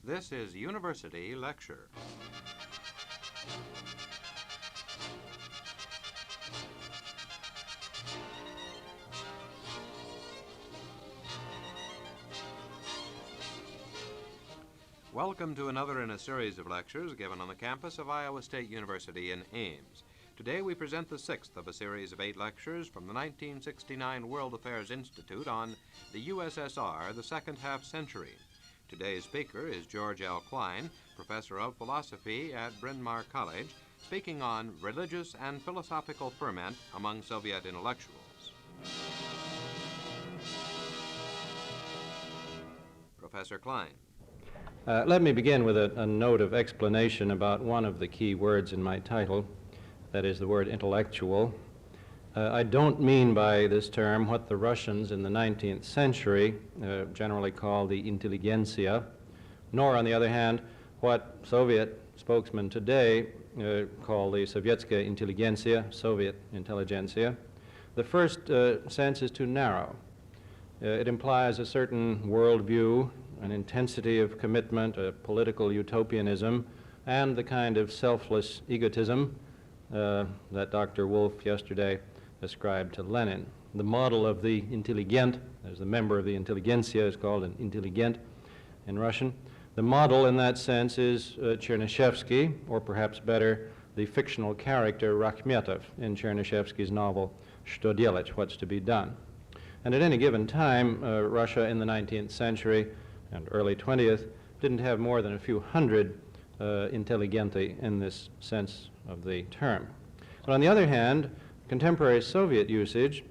This is University Lecture. Welcome to another in a series of lectures given on the campus of Iowa State University in Ames. Today we present the sixth of a series of 8 lectures from the 1969 World Affairs Institute on the USSR, the second half century. Today's speaker is George L. Klein, professor of philosophy at Bryn Mawr College, speaking on religious and philosophical ferment among Soviet intellectuals. Professor Klein. Let me begin with a note of explanation about one of the key words in my title, that is the word intellectual. I don't mean by this term what the Russians in the 19th century generally called the intelligentsia, nor, on the other hand, what Soviet spokesmen today call the Sovietskaya intelligentsia, Soviet intelligentsia. The first sense is too narrow. It implies a certain worldview, an intensity of commitment, a political utopianism, and the kind of selfless egotism that Dr. Wolff yesterday ascribed to Lenin. The model of the intelligent, as the member of the intelligentsia is called an intelligent in Russian, the model in that sense is Chernyshevsky, or perhaps better, the fictional character Rakhmetov in Chernyshevsky's novel Что делать, What's to be Done. And at any given time, Russia in the 19th century and early 20th didn't have more than a few hundred intelligenti in this sense of the term. But on the other hand, contemporary Soviet usage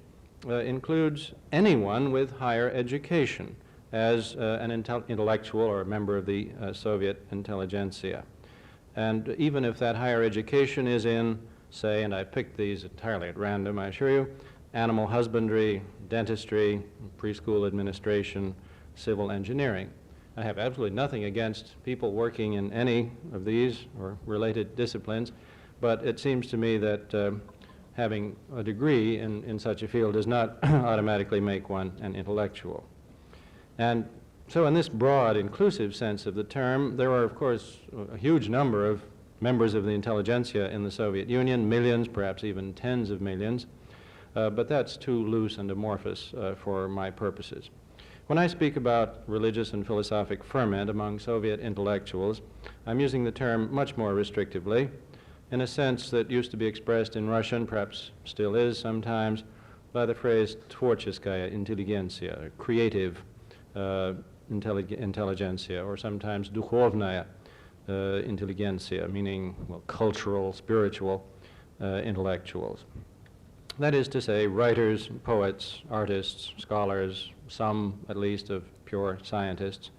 includes anyone with higher education as an intellectual or a member of the Soviet intelligentsia. And even if that higher education is in, say, and I picked these entirely at random, I assure you, animal husbandry, dentistry, preschool administration, civil engineering. I have absolutely nothing against people working in any of these or related disciplines, but it seems to me that having a degree in such a field does not automatically make one an intellectual. And so in this broad, inclusive sense of the term, there are, of course, a huge number of members of the intelligentsia in the Soviet Union, millions, perhaps even tens of millions, but that's too loose and amorphous for my purposes. When I speak about religious and philosophic ferment among Soviet intellectuals, I'm using the term much more restrictively, in a sense that used to be expressed in Russian, perhaps still is sometimes, by the phrase tvorческая интеллигенция, creative intelligentsia, or sometimes духовная intelligentsia, meaning, well, cultural, spiritual intellectuals. That is to say, writers, poets, artists, scholars, some at least of pure scientists.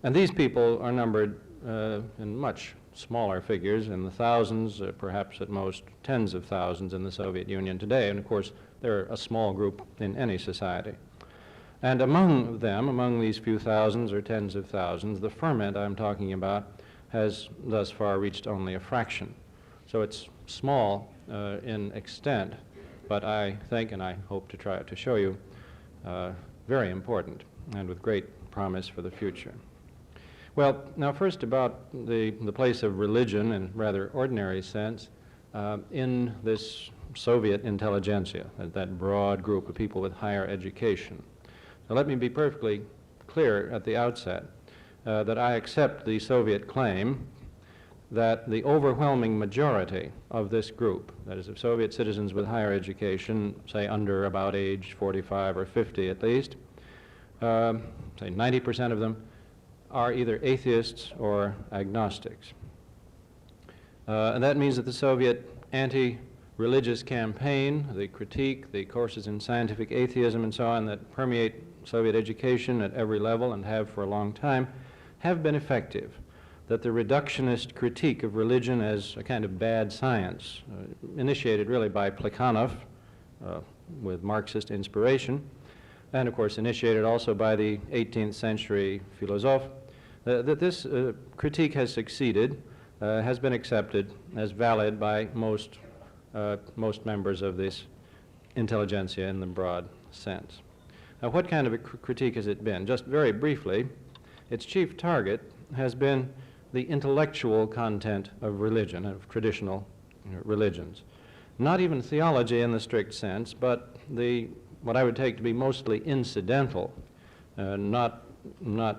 And these people are numbered in much smaller figures, in the thousands, perhaps at most tens of thousands in the Soviet Union today. And of course, they're a small group in any society. And among them, among these few thousands or tens of thousands, the ferment I'm talking about has thus far reached only a fraction. So it's small in extent, but I think, and I hope to try to show you, very important and with great promise for the future. Well, now first about the place of religion in rather ordinary sense in this Soviet intelligentsia, that broad group of people with higher education. Now let me be perfectly clear at the outset that I accept the Soviet claim that the overwhelming majority of this group, that is of Soviet citizens with higher education, say under about age 45 or 50 at least, say 90% of them, are either atheists or agnostics. And that means that the Soviet anti-religious campaign, the critique, the courses in scientific atheism and so on that permeate Soviet education at every level and have for a long time, have been effective. That the reductionist critique of religion as a kind of bad science, initiated really by Plekhanov with Marxist inspiration, and of course initiated also by the 18th century philosophe, that this critique has succeeded, has been accepted as valid by most members of this intelligentsia in the broad sense. Now, what kind of a critique has it been? Just very briefly, its chief target has been the intellectual content of religion, of traditional religions. Not even theology in the strict sense, but what I would take to be mostly incidental, not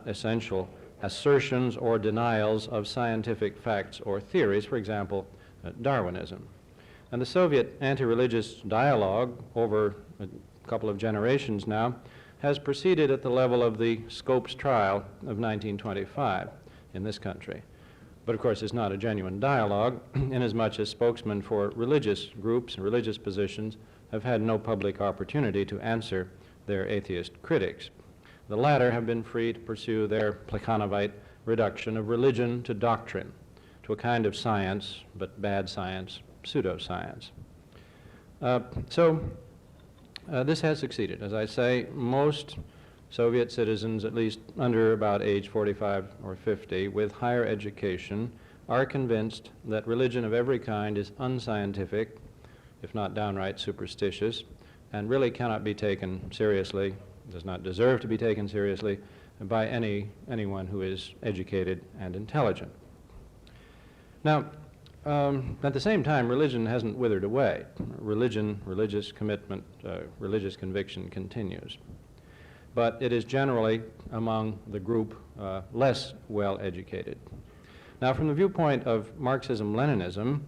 essential assertions or denials of scientific facts or theories, for example, Darwinism. And the Soviet anti-religious dialogue over a couple of generations now has proceeded at the level of the Scopes trial of 1925 in this country. But of course it's not a genuine dialogue, inasmuch as spokesmen for religious groups and religious positions have had no public opportunity to answer their atheist critics. The latter have been free to pursue their Plekhanovite reduction of religion to doctrine, to a kind of science, but bad science, pseudoscience. This has succeeded. As I say, most Soviet citizens, at least under about age 45 or 50, with higher education, are convinced that religion of every kind is unscientific, if not downright superstitious, and really cannot be taken seriously, does not deserve to be taken seriously by anyone who is educated and intelligent. Now, at the same time, religion hasn't withered away. Religious commitment, religious conviction continues. But it is generally among the group less well educated. Now, from the viewpoint of Marxism-Leninism,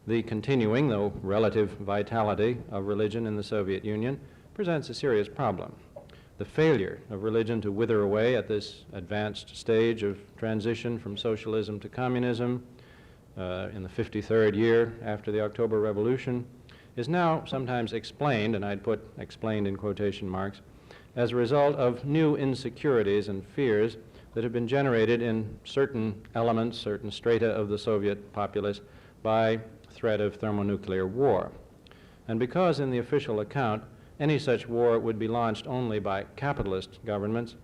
the continuing, though relative, vitality of religion in the Soviet Union presents a serious problem. The failure of religion to wither away at this advanced stage of transition from socialism to communism in the 53rd year after the October Revolution is now sometimes explained, and I'd put explained in quotation marks, as a result of new insecurities and fears that have been generated in certain elements, certain strata of the Soviet populace by threat of thermonuclear war. And because in the official account any such war would be launched only by capitalist governments,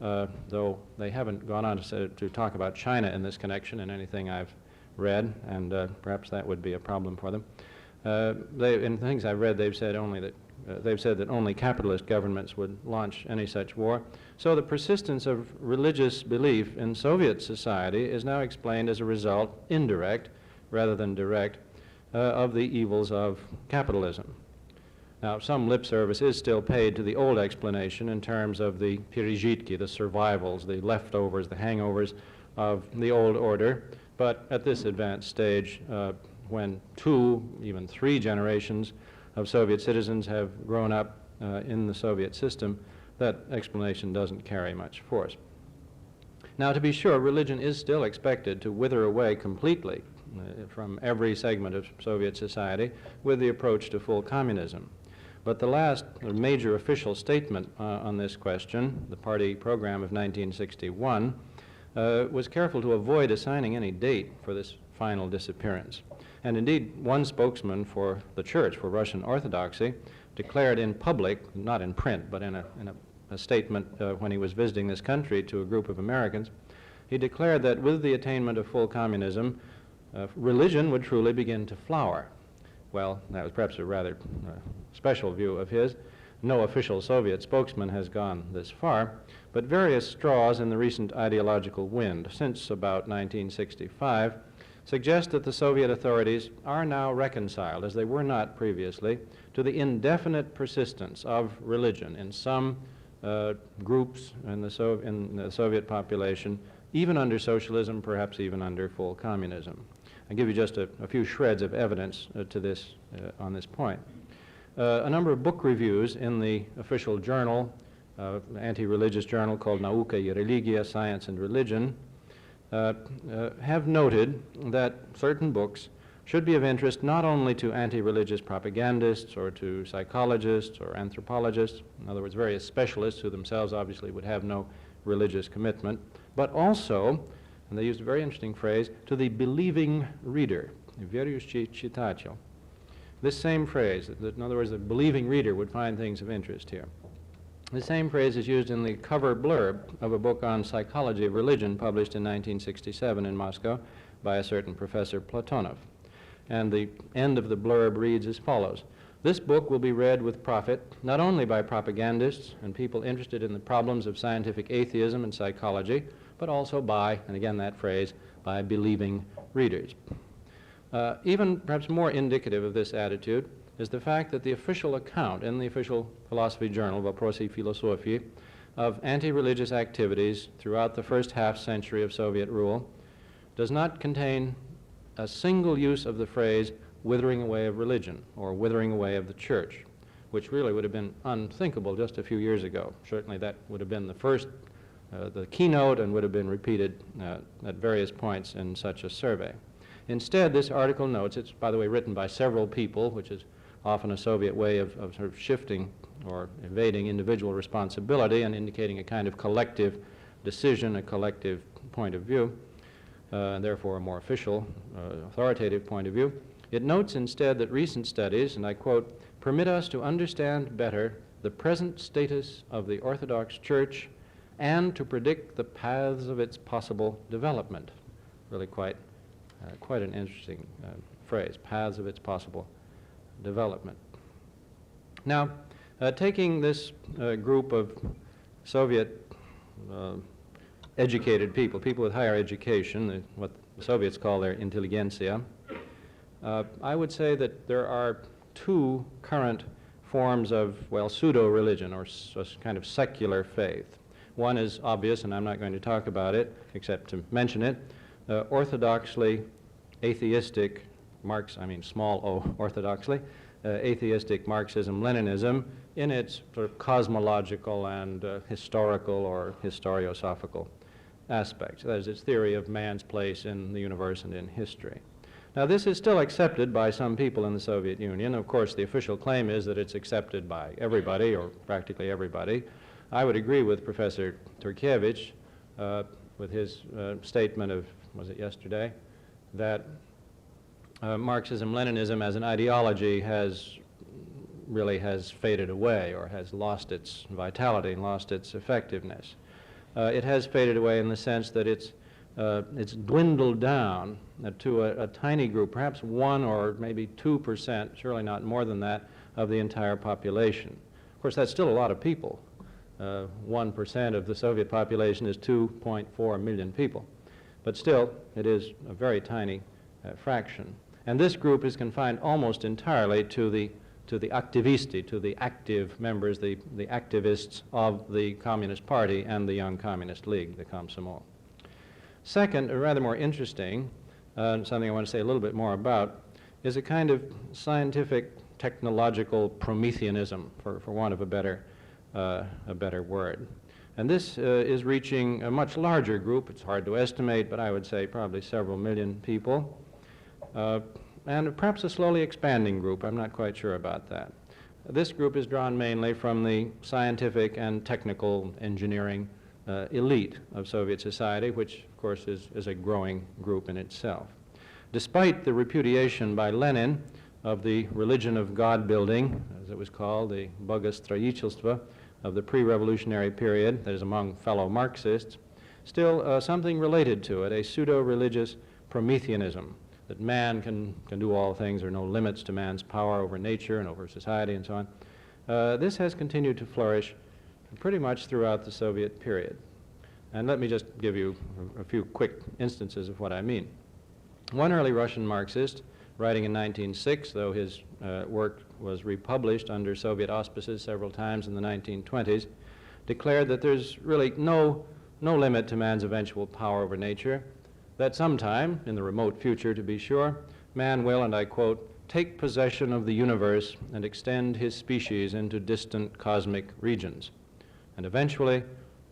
though they haven't gone on to talk about China in this connection in anything I've read, and perhaps that would be a problem for them. In things I've read, they've said that only capitalist governments would launch any such war. So the persistence of religious belief in Soviet society is now explained as a result, indirect rather than direct, of the evils of capitalism. Now, some lip service is still paid to the old explanation in terms of the пережитки, the survivals, the leftovers, the hangovers of the old order, but at this advanced stage, when 2, even 3 generations of Soviet citizens have grown up in the Soviet system, that explanation doesn't carry much force. Now, to be sure, religion is still expected to wither away completely from every segment of Soviet society with the approach to full communism. But the last major official statement on this question, the party program of 1961, was careful to avoid assigning any date for this final disappearance. And indeed, one spokesman for the Church, for Russian Orthodoxy, declared in public, not in print, but in a statement when he was visiting this country to a group of Americans, he declared that with the attainment of full communism, religion would truly begin to flower. Well, that was perhaps a rather special view of his. No official Soviet spokesman has gone this far, but various straws in the recent ideological wind since about 1965 suggest that the Soviet authorities are now reconciled, as they were not previously, to the indefinite persistence of religion in some groups in the Soviet population, even under socialism, perhaps even under full communism. I'll give you just a few shreds of evidence to this on this point. A number of book reviews in the official journal, anti-religious journal called Nauka y Religia, Science and Religion, have noted that certain books should be of interest not only to anti-religious propagandists or to psychologists or anthropologists, in other words, various specialists who themselves obviously would have no religious commitment, but also, and they used a very interesting phrase, to the believing reader, верующий читатель. This same phrase, in other words, the believing reader would find things of interest here. The same phrase is used in the cover blurb of a book on psychology of religion published in 1967 in Moscow by a certain Professor Platonov. And the end of the blurb reads as follows: This book will be read with profit not only by propagandists and people interested in the problems of scientific atheism and psychology, but also by, and again that phrase, by believing readers. Even perhaps more indicative of this attitude is the fact that the official account in the official philosophy journal, Vопроsi Filosofii, of anti-religious activities throughout the first half-century of Soviet rule does not contain a single use of the phrase withering away of religion or withering away of the church, which really would have been unthinkable just a few years ago. Certainly that would have been the keynote, and would have been repeated at various points in such a survey. Instead, this article notes, it's by the way written by several people, which is often a Soviet way of sort of shifting or evading individual responsibility and indicating a kind of collective decision, a collective point of view, and therefore a more official, authoritative point of view. It notes instead that recent studies, and I quote, permit us to understand better the present status of the Orthodox Church and to predict the paths of its possible development. Really quite an interesting phrase, paths of its possible development. Now, taking this group of Soviet educated people with higher education, what the Soviets call their intelligentsia, I would say that there are two current forms of, well, pseudo-religion or kind of secular faith. One is obvious, and I'm not going to talk about it except to mention it, orthodoxly atheistic, small o, orthodoxly, atheistic Marxism-Leninism in its sort of cosmological and historical or historiosophical aspects. That is, its theory of man's place in the universe and in history. Now, this is still accepted by some people in the Soviet Union. Of course, the official claim is that it's accepted by everybody, or practically everybody. I would agree with Professor Turkievich with his statement of, was it yesterday, that Marxism-Leninism as an ideology really has faded away, or has lost its vitality and lost its effectiveness. It has faded away in the sense that it's dwindled down to a tiny group, perhaps 1 or maybe 2%, surely not more than that, of the entire population. Of course, that's still a lot of people. 1% of the Soviet population is 2.4 million people. But still, it is a very tiny fraction. And this group is confined almost entirely to the activisti, to the active members, the activists of the Communist Party and the Young Communist League, the Komsomol. Second, rather more interesting, something I want to say a little bit more about, is a kind of scientific, technological Prometheanism, for want of a better word. And this is reaching a much larger group. It's hard to estimate, but I would say probably several million people. And perhaps a slowly expanding group. I'm not quite sure about that. This group is drawn mainly from the scientific and technical engineering elite of Soviet society, which, of course, is a growing group in itself. Despite the repudiation by Lenin of the religion of God-building, as it was called, the Bogostроительство of the pre-revolutionary period, that is among fellow Marxists, still something related to it, a pseudo-religious Prometheanism, that man can do all things, there are no limits to man's power over nature and over society and so on. This has continued to flourish pretty much throughout the Soviet period. And let me just give you a few quick instances of what I mean. One early Russian Marxist, writing in 1906, though his work was republished under Soviet auspices several times in the 1920s, declared that there's really no limit to man's eventual power over nature, that sometime, in the remote future to be sure, man will, and I quote, take possession of the universe and extend his species into distant cosmic regions. And eventually,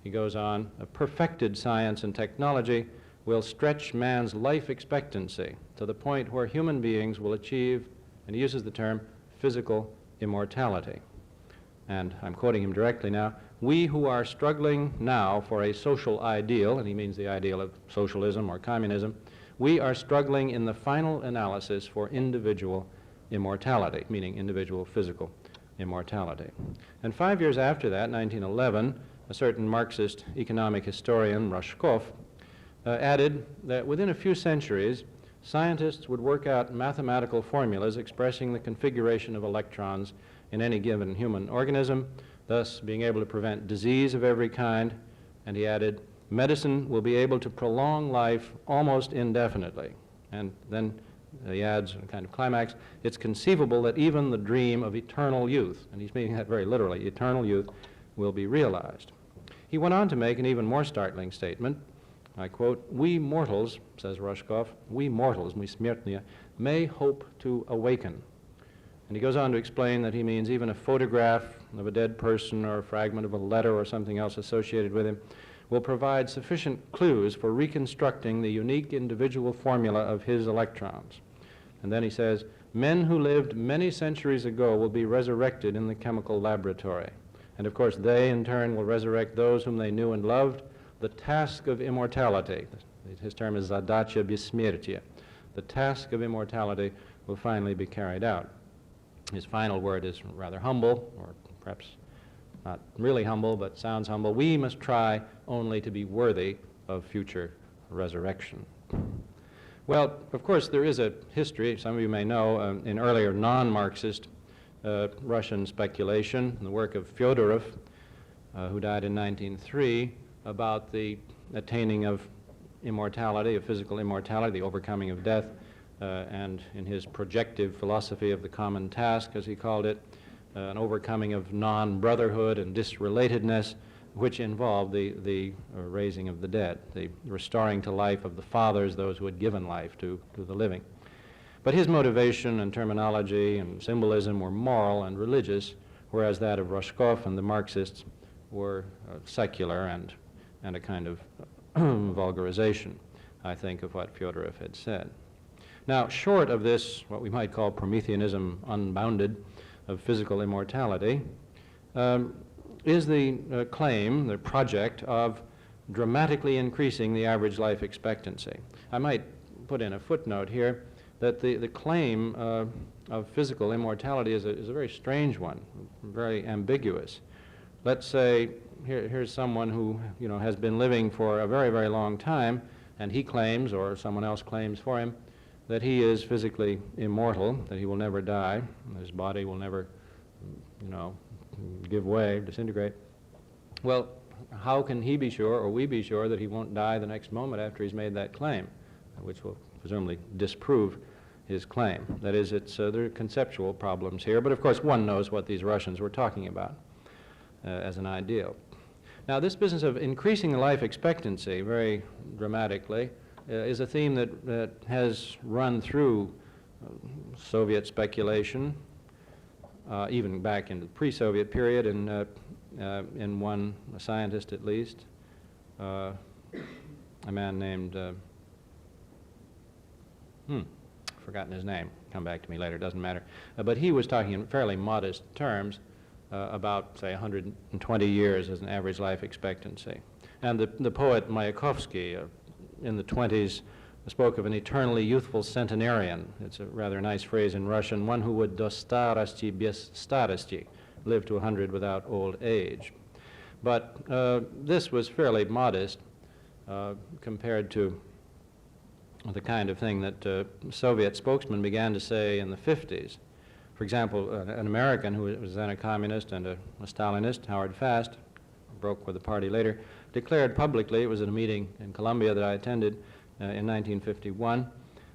he goes on, a perfected science and technology will stretch man's life expectancy to the point where human beings will achieve, and he uses the term, physical immortality. And I'm quoting him directly now, we who are struggling now for a social ideal, and he means the ideal of socialism or communism, we are struggling in the final analysis for individual immortality, meaning individual physical immortality. And 5 years after that, 1911, a certain Marxist economic historian, Rashkov, added that within a few centuries, scientists would work out mathematical formulas expressing the configuration of electrons in any given human organism, thus being able to prevent disease of every kind. And he added, medicine will be able to prolong life almost indefinitely. And then he adds a kind of climax, it's conceivable that even the dream of eternal youth, and he's meaning that very literally, eternal youth, will be realized. He went on to make an even more startling statement. I quote, we mortals, says Rushkoff, we mortals, мы смертные, may hope to awaken. And he goes on to explain that he means even a photograph of a dead person or a fragment of a letter or something else associated with him will provide sufficient clues for reconstructing the unique individual formula of his electrons. And then he says, men who lived many centuries ago will be resurrected in the chemical laboratory. And of course, they in turn will resurrect those whom they knew and loved. The task of immortality, his term is zadача бессмертия, the task of immortality will finally be carried out. His final word is rather humble, or perhaps not really humble, but sounds humble. We must try only to be worthy of future resurrection. Well, of course, there is a history, some of you may know, in earlier non-Marxist Russian speculation, in the work of Fyodorov, who died in 1903, about the attaining of immortality, of physical immortality, the overcoming of death, and in his projective philosophy of the common task, as he called it, an overcoming of non-brotherhood and disrelatedness, which involved the raising of the dead, the restoring to life of the fathers, those who had given life to the living. But his motivation and terminology and symbolism were moral and religious, whereas that of Rushkoff and the Marxists were secular and a kind of vulgarization, I think, of what Fyodorov had said. Now, short of this, what we might call Prometheanism unbounded, of physical immortality, is the claim, the project of dramatically increasing the average life expectancy. I might put in a footnote here that the claim of physical immortality is a very strange one, very ambiguous. Let's say here's someone who has been living for a very, very long time, and he claims, or someone else claims for him, that he is physically immortal, that he will never die, his body will never, give way, disintegrate. Well, how can he be sure, or we be sure, that he won't die the next moment after he's made that claim, which will presumably disprove his claim? That is, there are conceptual problems here, but of course one knows what these Russians were talking about as an ideal. Now, this business of increasing the life expectancy very dramatically is a theme that has run through Soviet speculation, even back into the pre-Soviet period, in one scientist at least, a man named, forgotten his name, come back to me later, doesn't matter. But he was talking in fairly modest terms about, say, 120 years as an average life expectancy. And the poet Mayakovsky, in the 20s, spoke of an eternally youthful centenarian. It's a rather nice phrase in Russian, one who would do starosti без starosti, live to 100 without old age. But this was fairly modest compared to the kind of thing that Soviet spokesmen began to say in the 50s. For example, an American who was then a communist and a Stalinist, Howard Fast, broke with the party later, declared publicly, it was at a meeting in Columbia that I attended in 1951,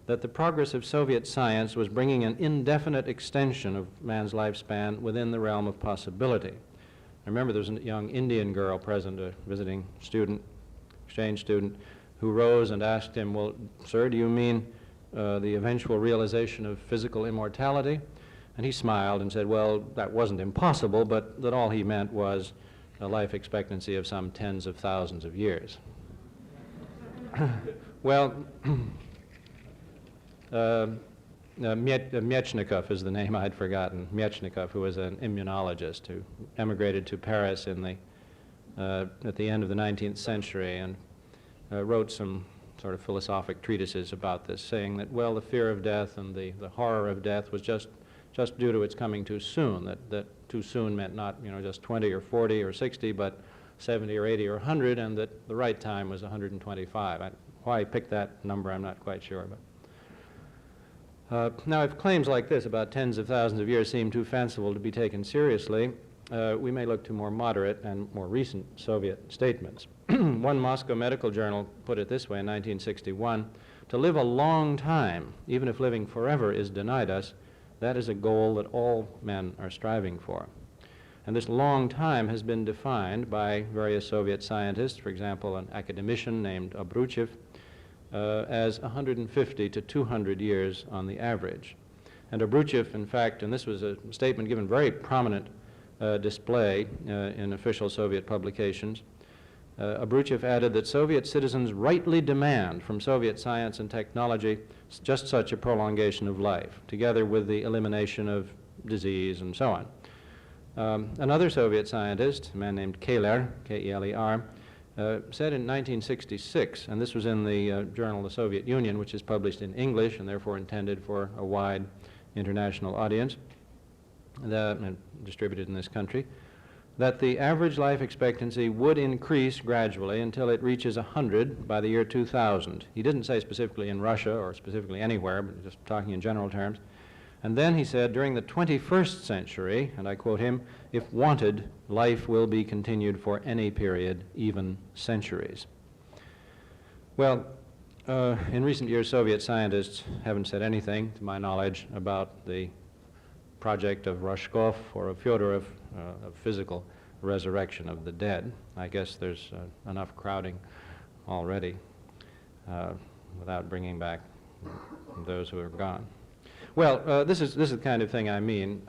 that the progress of Soviet science was bringing an indefinite extension of man's lifespan within the realm of possibility. I remember there was a young Indian girl present, a visiting student, exchange student, who rose and asked him, well, sir, do you mean the eventual realization of physical immortality? And he smiled and said, well, that wasn't impossible, but that all he meant was a life expectancy of some tens of thousands of years. Well, Mechnikov is the name I'd forgotten. Mechnikov, who was an immunologist who emigrated to Paris in at the end of the 19th century and wrote some sort of philosophic treatises about this, saying that, well, the fear of death and the horror of death was just due to its coming too soon, that too soon meant not, just 20 or 40 or 60, but 70 or 80 or 100, and that the right time was 125. Why I picked that number, I'm not quite sure. Now, if claims like this about tens of thousands of years seem too fanciful to be taken seriously, we may look to more moderate and more recent Soviet statements. One Moscow medical journal put it this way in 1961, "To live a long time, even if living forever is denied us, that is a goal that all men are striving for." And this long time has been defined by various Soviet scientists, for example, an academician named Obruchev, as 150 to 200 years on the average. And Obruchev, in fact, and this was a statement given very prominent display in official Soviet publications, Obruchev added that Soviet citizens rightly demand from Soviet science and technology just such a prolongation of life, together with the elimination of disease and so on. Another Soviet scientist, a man named Keller, K-E-L-E-R, said in 1966, and this was in the journal The Soviet Union, which is published in English and therefore intended for a wide international audience, and distributed in this country, that the average life expectancy would increase gradually until it reaches 100 by the year 2000. He didn't say specifically in Russia or specifically anywhere, but just talking in general terms. And then he said, during the 21st century, and I quote him, "If wanted, life will be continued for any period, even centuries." Well, in recent years, Soviet scientists haven't said anything, to my knowledge, about the project of Rostkov or of Fyodorov of physical resurrection of the dead. I guess there's enough crowding already without bringing back those who are gone. Well, this is the kind of thing I mean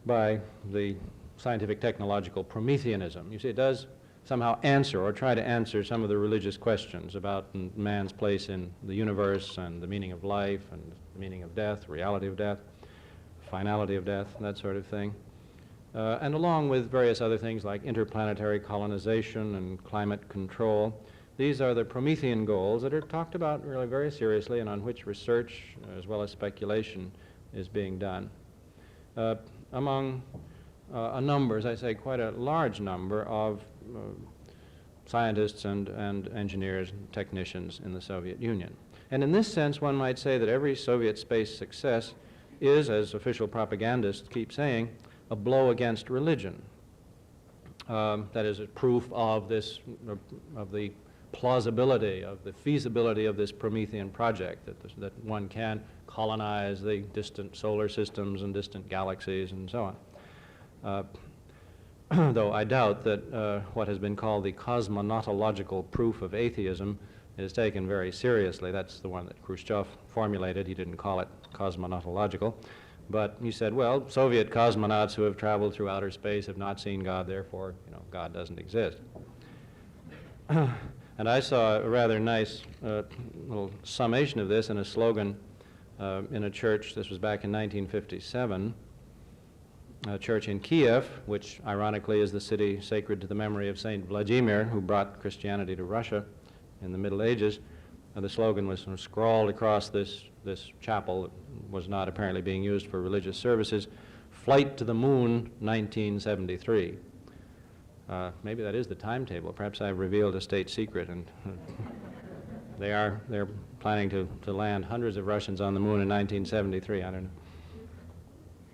by the scientific technological Prometheanism. You see, it does somehow answer or try to answer some of the religious questions about man's place in the universe and the meaning of life and the meaning of death, reality of death, finality of death, that sort of thing. And along with various other things like interplanetary colonization and climate control, these are the Promethean goals that are talked about really very seriously and on which research as well as speculation is being done. Among a number, as I say, quite a large number of scientists and engineers and technicians in the Soviet Union. And in this sense, one might say that every Soviet space success is, as official propagandists keep saying, a blow against religion. That is a proof of this, of the plausibility, of the feasibility of this Promethean project, that one can colonize the distant solar systems and distant galaxies and so on. Though I doubt that what has been called the cosmonautological proof of atheism is taken very seriously. That's the one that Khrushchev formulated. He didn't call it cosmonautological. But he said, well, Soviet cosmonauts who have traveled through outer space have not seen God, therefore, God doesn't exist. And I saw a rather nice little summation of this in a slogan in a church. This was back in 1957, a church in Kiev, which ironically is the city sacred to the memory of Saint Vladimir, who brought Christianity to Russia in the Middle Ages. The slogan was sort of scrawled across this chapel that was not apparently being used for religious services: "Flight to the Moon, 1973." Maybe that is the timetable. Perhaps I've revealed a state secret, and they're planning to land hundreds of Russians on the moon in 1973. I don't know.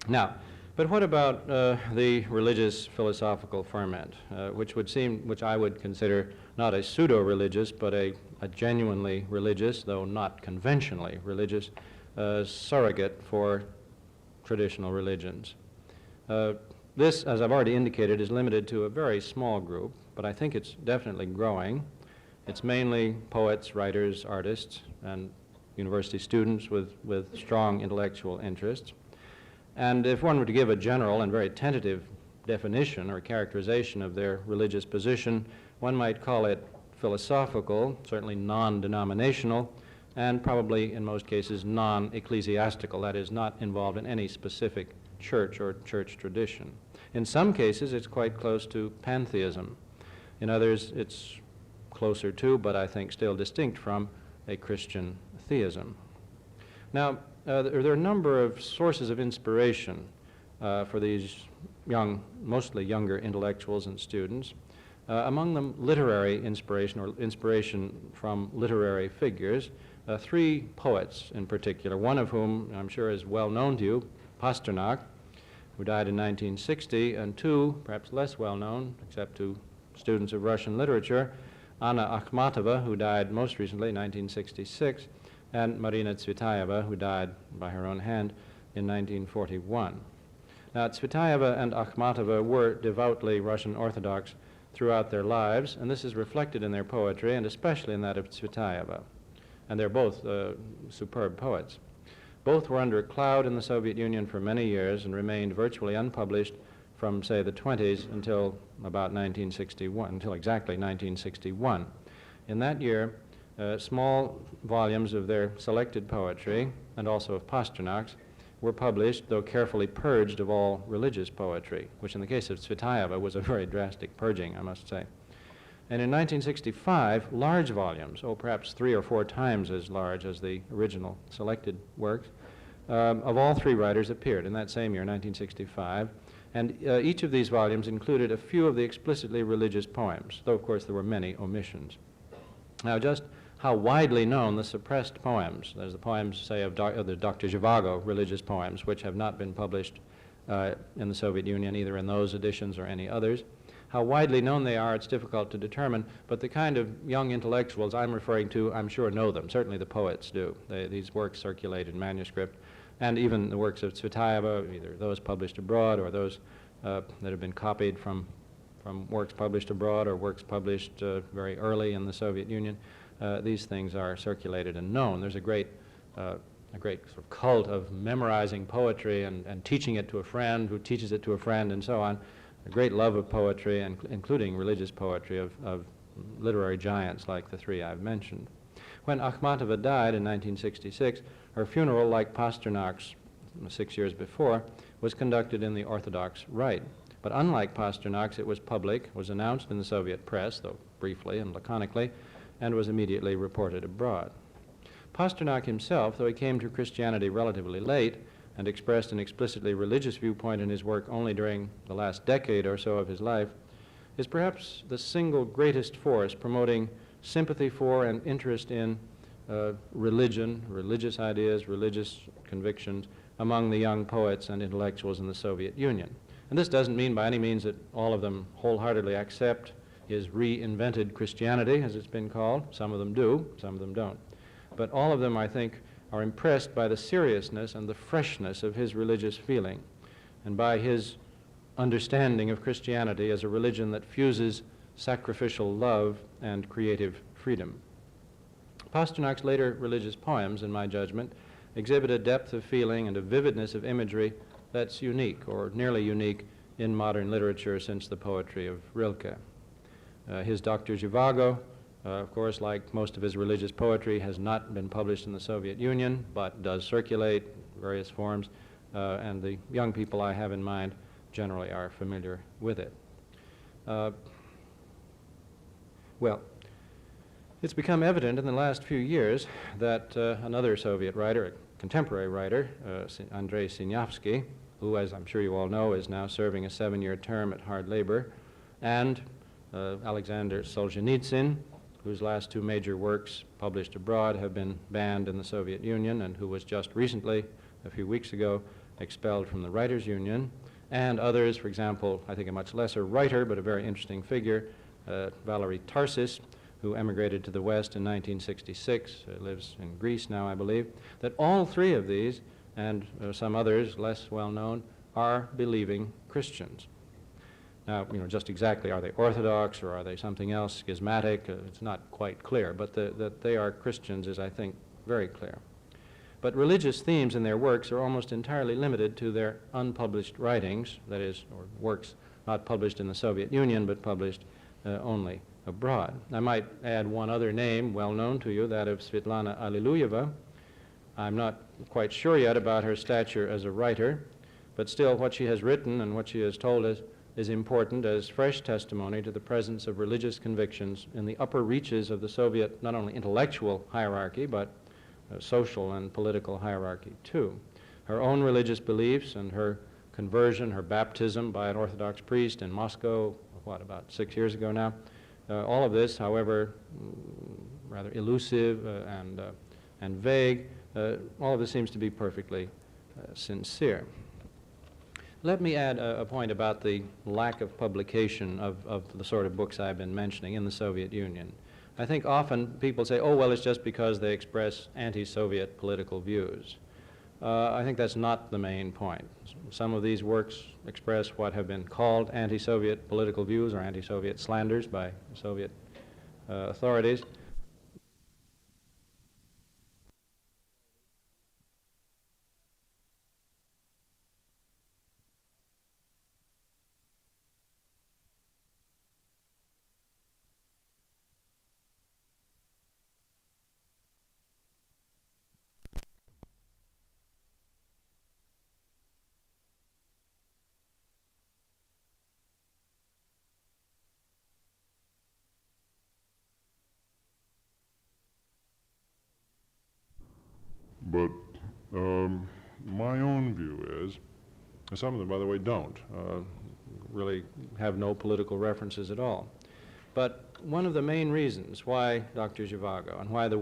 Now, but what about the religious philosophical ferment, which I would consider not a pseudo-religious, but a genuinely religious, though not conventionally religious, surrogate for traditional religions. This, as I've already indicated, is limited to a very small group, but I think it's definitely growing. It's mainly poets, writers, artists, and university students with strong intellectual interests. And if one were to give a general and very tentative definition or characterization of their religious position, one might call it philosophical, certainly non-denominational, and probably in most cases non-ecclesiastical, that is, not involved in any specific church or church tradition. In some cases, it's quite close to pantheism. In others, it's closer to, but I think still distinct from, a Christian theism. Now, there are a number of sources of inspiration for these mostly younger intellectuals and students. Among them, literary inspiration or inspiration from literary figures. Three poets in particular, one of whom I'm sure is well known to you, Pasternak, who died in 1960, and two, perhaps less well known, except to students of Russian literature, Anna Akhmatova, who died most recently in 1966, and Marina Tsvetaeva, who died by her own hand in 1941. Now, Tsvetaeva and Akhmatova were devoutly Russian Orthodox throughout their lives, and this is reflected in their poetry, and especially in that of Tsvetaeva. And they're both superb poets. Both were under a cloud in the Soviet Union for many years and remained virtually unpublished from, say, the 20s until about 1961, until exactly 1961. In that year, small volumes of their selected poetry, and also of Pasternak's, were published, though carefully purged of all religious poetry, which in the case of Tsvetaeva was a very drastic purging, I must say. And in 1965, large volumes, perhaps 3 or 4 times as large as the original selected works, of all three writers appeared in that same year, 1965. And each of these volumes included a few of the explicitly religious poems, though of course there were many omissions. Now, just how widely known the suppressed poems, there's the poems, say, of the Dr. Zhivago religious poems, which have not been published in the Soviet Union, either in those editions or any others. How widely known they are, it's difficult to determine, but the kind of young intellectuals I'm referring to, I'm sure know them. Certainly the poets do. These works circulate in manuscript, and even the works of Tsvetaeva, either those published abroad or those that have been copied from works published abroad or works published very early in the Soviet Union. These things are circulated and known. There's a great sort of cult of memorizing poetry and teaching it to a friend who teaches it to a friend and so on. A great love of poetry, including religious poetry of literary giants like the three I've mentioned. When Akhmatova died in 1966, her funeral, like Pasternak's 6 years before, was conducted in the Orthodox Rite. But unlike Pasternak's, it was public, was announced in the Soviet press, though briefly and laconically, and was immediately reported abroad. Pasternak himself, though he came to Christianity relatively late and expressed an explicitly religious viewpoint in his work only during the last decade or so of his life, is perhaps the single greatest force promoting sympathy for and interest in religion, religious ideas, religious convictions among the young poets and intellectuals in the Soviet Union. And this doesn't mean by any means that all of them wholeheartedly accept his reinvented Christianity, as it's been called. Some of them do, some of them don't. But all of them, I think, are impressed by the seriousness and the freshness of his religious feeling and by his understanding of Christianity as a religion that fuses sacrificial love and creative freedom. Pasternak's later religious poems, in my judgment, exhibit a depth of feeling and a vividness of imagery that's unique, or nearly unique, in modern literature since the poetry of Rilke. His Dr. Zhivago, of course, like most of his religious poetry, has not been published in the Soviet Union, but does circulate in various forms, and the young people I have in mind generally are familiar with it. Well, it's become evident in the last few years that another Soviet writer, a contemporary writer, Andrei Sinyavsky, who, as I'm sure you all know, is now serving a 7-year term at hard labor, and Alexander Solzhenitsyn, whose last 2 major works published abroad have been banned in the Soviet Union, and who was just recently, a few weeks ago, expelled from the Writers' Union, and others, for example, I think a much lesser writer, but a very interesting figure, Valery Tarsis, who emigrated to the West in 1966, lives in Greece now, I believe, that all 3 of these, and some others less well known, are believing Christians. Now, just exactly, are they Orthodox or are they something else, schismatic? It's not quite clear, but that they are Christians is, I think, very clear. But religious themes in their works are almost entirely limited to their unpublished writings, that is, or works not published in the Soviet Union, but published only abroad. I might add one other name, well known to you, that of Svetlana Alliluyeva. I'm not quite sure yet about her stature as a writer, but still what she has written and what she has told us is important as fresh testimony to the presence of religious convictions in the upper reaches of the Soviet, not only intellectual hierarchy, but social and political hierarchy too. Her own religious beliefs and her conversion, her baptism by an Orthodox priest in Moscow about 6 years ago now. All of this, however, rather elusive and vague, all of this seems to be perfectly sincere. Let me add a point about the lack of publication of the sort of books I've been mentioning in the Soviet Union. I think often people say, oh, well, it's just because they express anti-Soviet political views. I think that's not the main point. Some of these works express what have been called anti-Soviet political views or anti-Soviet slanders by Soviet authorities. But my own view is, and some of them, by the way, don't, really have no political references at all. But one of the main reasons why Dr. Zhivago and why the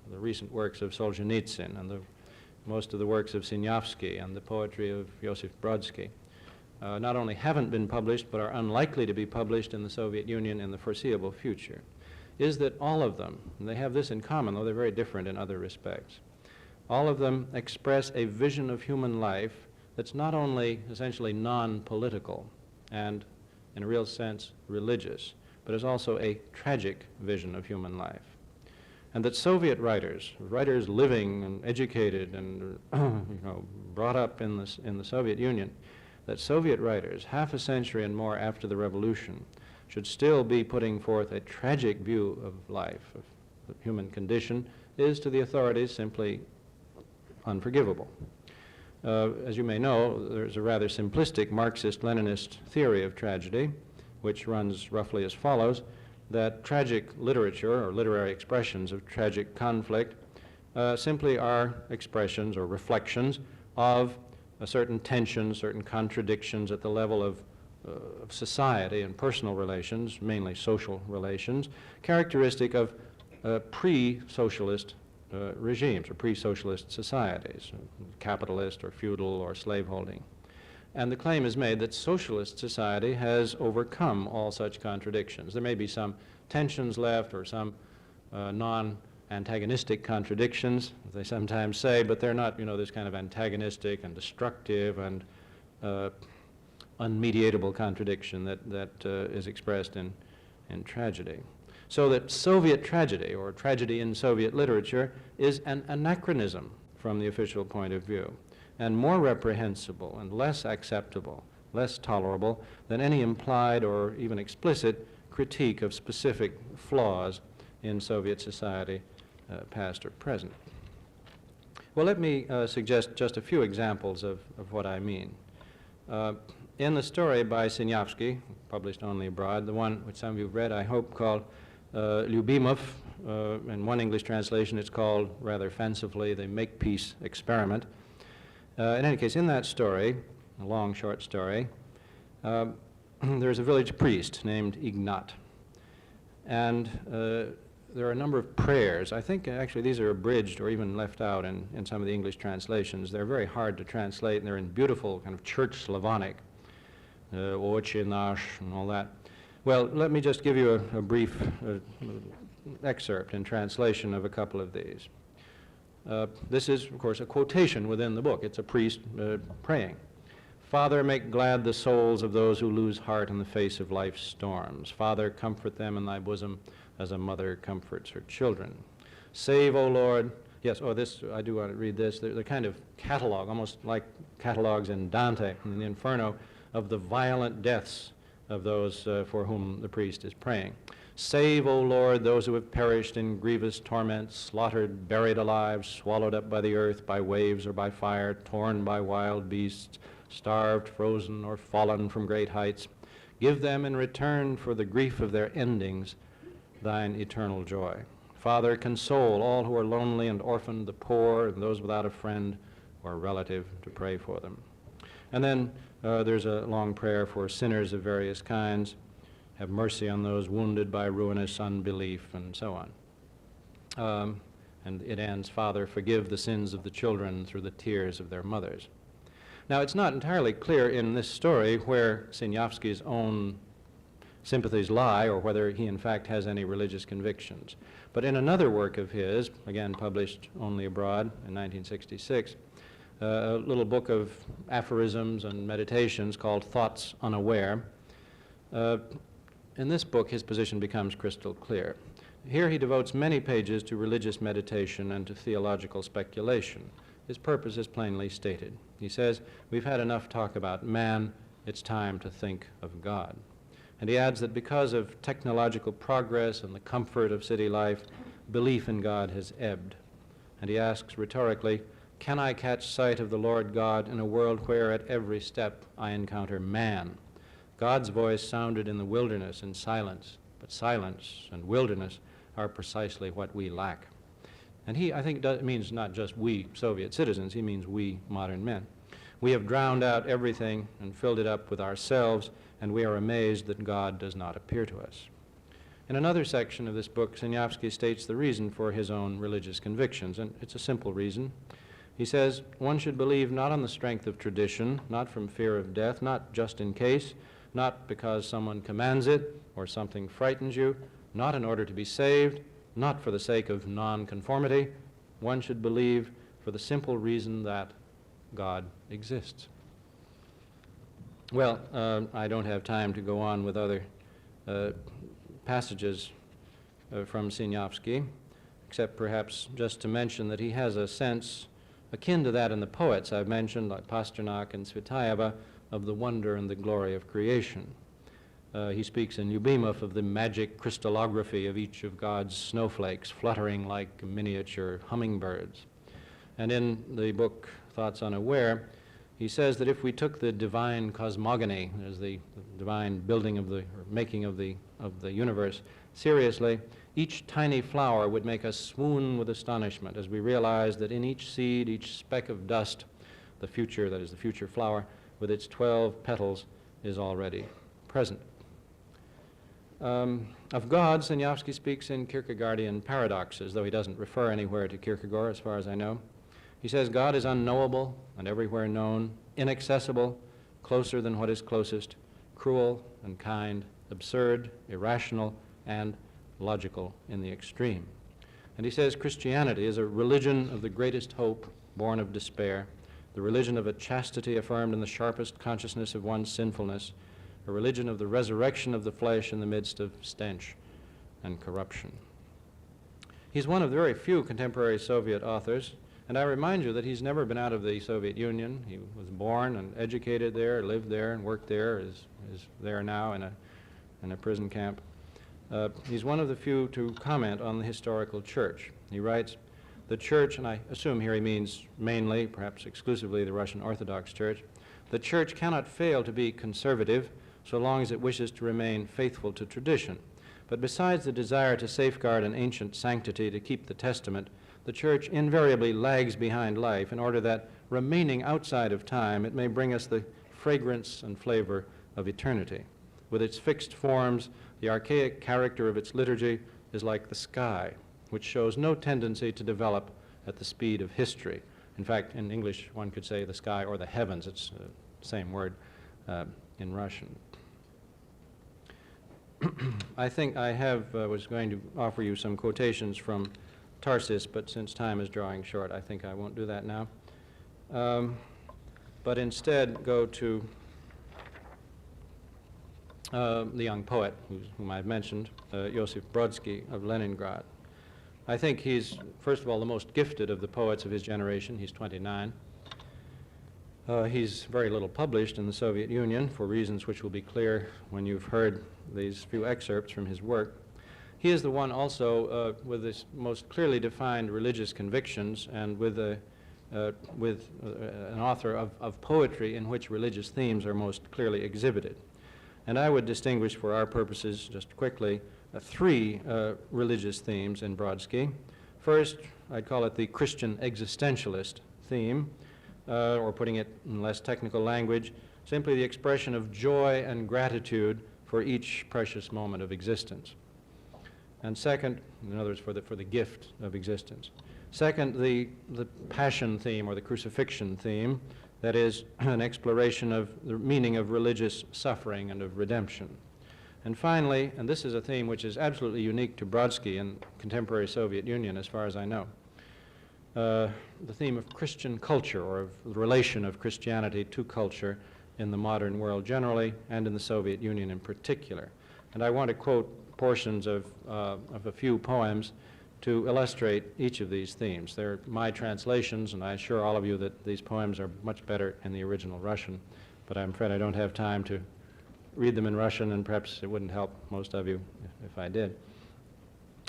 recent works of Solzhenitsyn and most of the works of Sinyavsky and the poetry of Josif Brodsky not only haven't been published but are unlikely to be published in the Soviet Union in the foreseeable future is that all of them, and they have this in common, though they're very different in other respects, all of them express a vision of human life that's not only essentially non-political and, in a real sense, religious, but is also a tragic vision of human life. And that Soviet writers living and educated and brought up in the Soviet Union, that Soviet writers, half a century and more after the revolution, should still be putting forth a tragic view of life, of the human condition, is to the authorities simply unforgivable. As you may know, there's a rather simplistic Marxist-Leninist theory of tragedy, which runs roughly as follows, that tragic literature or literary expressions of tragic conflict simply are expressions or reflections of a certain tension, certain contradictions at the level of society and personal relations, mainly social relations, characteristic of pre-socialist regimes or pre-socialist societies, capitalist or feudal or slaveholding. And the claim is made that socialist society has overcome all such contradictions. There may be some tensions left or some non-antagonistic contradictions, as they sometimes say, but they're not, this kind of antagonistic and destructive and unmediatable contradiction that is expressed in tragedy. So that Soviet tragedy, or tragedy in Soviet literature, is an anachronism from the official point of view, and more reprehensible and less acceptable, less tolerable than any implied or even explicit critique of specific flaws in Soviet society, past or present. Well, let me suggest just a few examples of what I mean. In the story by Sinyavsky, published only abroad, the one which some of you have read, I hope, called Lyubimov, in one English translation it's called, rather fancifully, the Makepeace Experiment. In any case, in that story, a long, short story, there's a village priest named Ignat. And there are a number of prayers. I think actually these are abridged or even left out in some of the English translations. They're very hard to translate, and they're in beautiful kind of church Slavonic, Oche nash and all that. Well, let me just give you a brief excerpt in translation of a couple of these. This is, of course, a quotation within the book. It's a priest praying. Father, make glad the souls of those who lose heart in the face of life's storms. Father, comfort them in thy bosom as a mother comforts her children. Save, O Lord. Yes, this, I do want to read this. They're kind of catalog, almost like catalogs in Dante, in the Inferno, of the violent deaths of those for whom the priest is praying. Save, O Lord, those who have perished in grievous torments, slaughtered, buried alive, swallowed up by the earth, by waves or by fire, torn by wild beasts, starved, frozen, or fallen from great heights. Give them in return for the grief of their endings thine eternal joy. Father, console all who are lonely and orphaned, the poor, and those without a friend or relative to pray for them. And then there's a long prayer for sinners of various kinds. have mercy on those wounded by ruinous unbelief, and so on. And it ends, Father, forgive the sins of the children through the tears of their mothers. Now, it's not entirely clear in this story where Sieniawski's own sympathies lie, or whether he in fact has any religious convictions. But in another work of his, again published only abroad in 1966, a little book of aphorisms and meditations called Thoughts Unaware, in this book his position becomes crystal clear. Here he devotes many pages to religious meditation and to theological speculation. His purpose is plainly stated. He says, we've had enough talk about man, it's time to think of God. And he adds that because of technological progress and the comfort of city life, belief in God has ebbed. And he asks rhetorically, can I catch sight of the Lord God in a world where at every step I encounter man? God's voice sounded in the wilderness in silence, but silence and wilderness are precisely what we lack. And he, I think, means not just we Soviet citizens, he means we modern men. We have drowned out everything and filled it up with ourselves, and we are amazed that God does not appear to us. In another section of this book, Sieniawski states the reason for his own religious convictions, and it's a simple reason. He says, one should believe not on the strength of tradition, not from fear of death, not just in case, not because someone commands it or something frightens you, not in order to be saved, not for the sake of nonconformity. One should believe for the simple reason that God exists. Well, I don't have time to go on with other passages from Sieniawski, except perhaps just to mention that he has a sense akin to that in the poets I've mentioned, like Pasternak and Tsvetaeva, of the wonder and the glory of creation. He speaks in Lyubimov of the magic crystallography of each of God's snowflakes fluttering like miniature hummingbirds. And in the book Thoughts Unaware, he says that if we took the divine cosmogony, as the divine building of the, or making of the universe, seriously, each tiny flower would make us swoon with astonishment as we realize that in each seed, each speck of dust, the future, that is the future flower, with its 12 petals, is already present. Of God, Sieniawski speaks in Kierkegaardian paradoxes, though he doesn't refer anywhere to Kierkegaard, as far as I know. He says, God is unknowable and everywhere known, inaccessible, closer than what is closest, cruel and kind, absurd, irrational, and logical in the extreme. And he says Christianity is a religion of the greatest hope, born of despair, the religion of a chastity affirmed in the sharpest consciousness of one's sinfulness, a religion of the resurrection of the flesh in the midst of stench and corruption. He's one of the very few contemporary Soviet authors, and I remind you that he's never been out of the Soviet Union. He was born and educated there, lived there, and worked there, is there now in a prison camp. He's one of the few to comment on the historical church. He writes, the church, and I assume here he means mainly, perhaps exclusively, the Russian Orthodox Church, the church cannot fail to be conservative so long as it wishes to remain faithful to tradition. But besides the desire to safeguard an ancient sanctity to keep the testament, the church invariably lags behind life in order that, remaining outside of time, it may bring us the fragrance and flavor of eternity. With its fixed forms, the archaic character of its liturgy is like the sky, which shows no tendency to develop at the speed of history. In fact, in English, one could say the sky or the heavens. It's the same word in Russian. I think I was going to offer you some quotations from Tarsis, but since time is drawing short, I think I won't do that now. But instead go to the young poet whom I've mentioned, Josip Brodsky of Leningrad. I think he's, first of all, the most gifted of the poets of his generation. He's 29. He's very little published in the Soviet Union for reasons which will be clear when you've heard these few excerpts from his work. He is the one also with his most clearly defined religious convictions and with an author of poetry in which religious themes are most clearly exhibited. And I would distinguish for our purposes, just quickly, three religious themes in Brodsky. First, I'd call it the Christian existentialist theme, or putting it in less technical language, simply the expression of joy and gratitude for each precious moment of existence. And second, in other words, for the gift of existence. Second, the passion theme or the crucifixion theme, that is an exploration of the meaning of religious suffering and of redemption. And finally, and this is a theme which is absolutely unique to Brodsky in contemporary Soviet Union as far as I know, the theme of Christian culture, or of the relation of Christianity to culture in the modern world generally and in the Soviet Union in particular. And I want to quote portions of a few poems to illustrate each of these themes. They're my translations, and I assure all of you that these poems are much better in the original Russian, but I'm afraid I don't have time to read them in Russian, and perhaps it wouldn't help most of you if I did.